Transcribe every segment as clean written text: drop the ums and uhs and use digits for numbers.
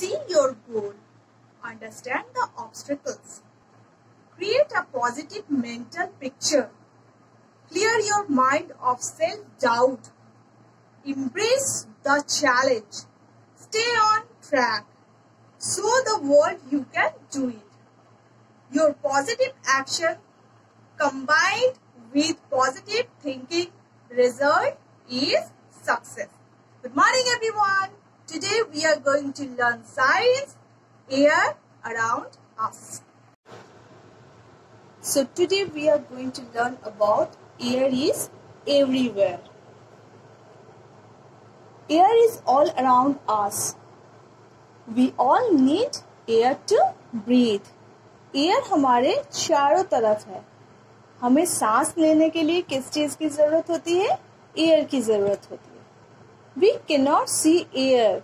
See your goal. Understand the obstacles. Create a positive mental picture. Clear your mind of self-doubt. Embrace the challenge. Stay on track. Show the world you can do it. Your positive action combined with positive thinking result is success. Good morning everyone. Today we are going to learn science, air around us. So today we are going to learn about air is everywhere. Air is all around us. We all need air to breathe. Air हमारे चारों तरफ है. हमें सांस लेने के लिए किस चीज की जरूरत होती है? एयर की जरूरत होती है. We cannot see air.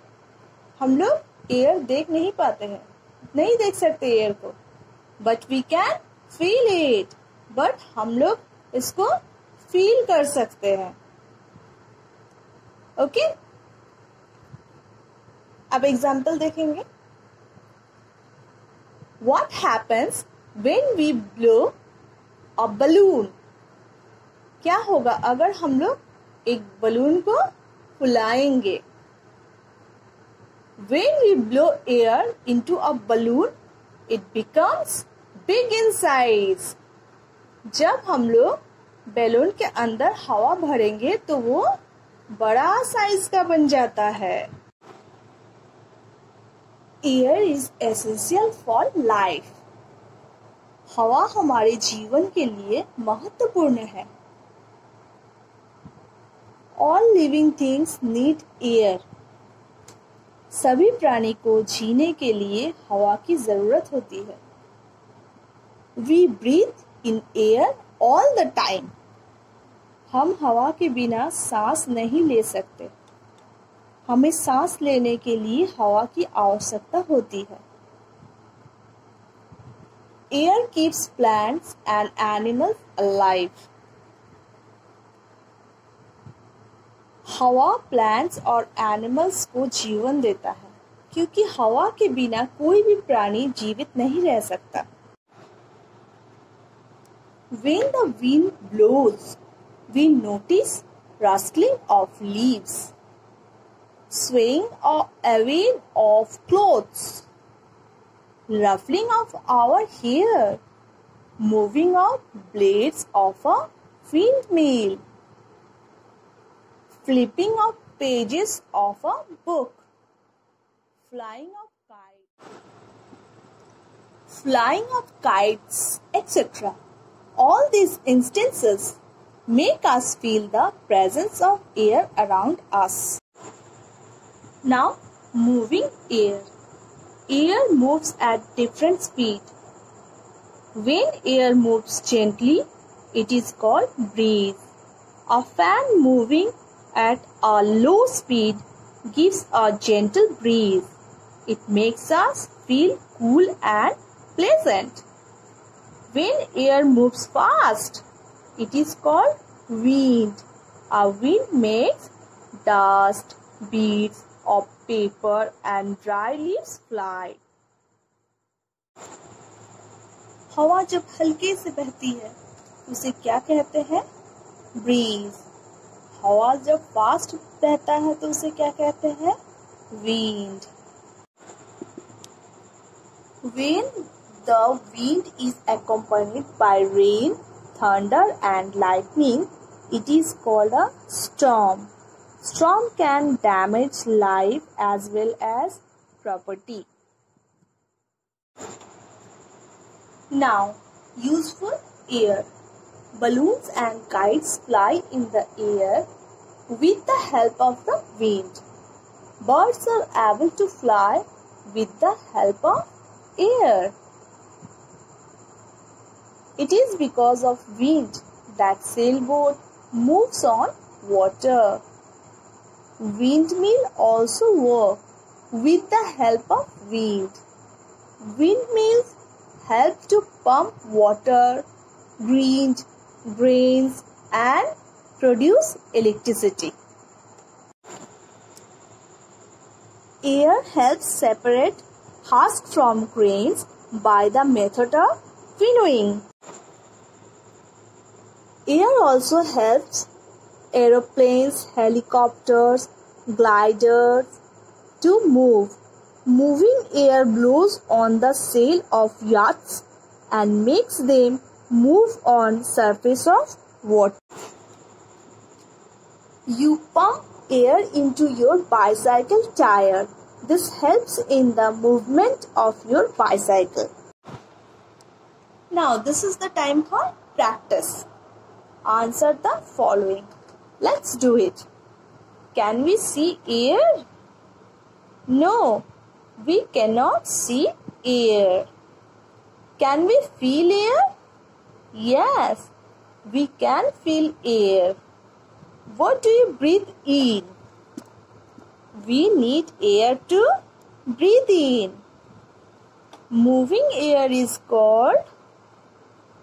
हम लोग एयर देख नहीं पाते हैं, नहीं देख सकते एयर को. But we can feel it. But हम लोग इसको फील कर सकते हैं. ओके? अब एग्जाम्पल देखेंगे. What happens when we blow a balloon? क्या होगा अगर हम लोग एक बलून को फुलाएंगे? When we blow air into a balloon, it becomes big in size. जब हम लोग बैलून के अंदर हवा भरेंगे तो वो बड़ा साइज का बन जाता है. Air is essential for life. हवा हमारे जीवन के लिए महत्वपूर्ण है. All living things need air. सभी प्राणी को जीने के लिए हवा की जरूरत होती है. We breathe in air all the time. हम हवा के बिना सांस नहीं ले सकते. हमें सांस लेने के लिए हवा की आवश्यकता होती है. Air keeps plants and animals alive. हवा प्लांट्स और एनिमल्स को जीवन देता है, क्योंकि हवा के बिना कोई भी प्राणी जीवित नहीं रह सकता. When the wind blows, we notice rustling of leaves, swaying away of clothes, ruffling of our hair, moving of blades of a windmill, flipping of pages of a book, flying of kites, etc. All these instances make us feel the presence of air around us. Now, moving air. Air moves at different speed. When air moves gently, it is called breeze. A fan moving at a low speed gives a gentle breeze. It makes us feel cool and pleasant. When air moves fast, it is called wind. A wind makes dust, beads of paper and dry leaves fly. हवा जब हल्के से बहती है उसे क्या कहते हैं? ब्रीज. हवा जब फास्ट बहता है तो उसे क्या कहते हैं? Wind. When the wind is accompanied by rain, thunder and lightning, it is called a storm. Storm can damage life as well as property. Now, useful air. Balloons and kites fly in the air with the help of the wind. Birds are able to fly with the help of air. It is because of wind that sailboat moves on water. Windmill also work with the help of wind. Windmills help to pump water, grains and produce electricity. Air helps separate husk from grains by the method of winnowing. Air also helps aeroplanes, helicopters, gliders to move. Moving air blows on the sail of yachts and makes them move on surface of water. You pump air into your bicycle tire. This helps in the movement of your bicycle. Now this is the time for practice. Answer the following. Let's do it. Can we see air? No, we cannot see air. Can we feel air? Yes, we can feel air. What do you breathe in? We need air to breathe in. Moving air is called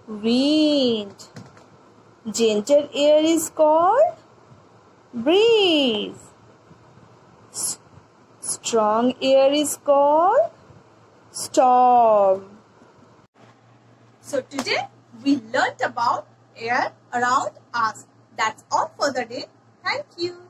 wind. Gentle air is called breeze. Strong air is called storm. So today we learnt about air around us. That's all for the day. Thank you.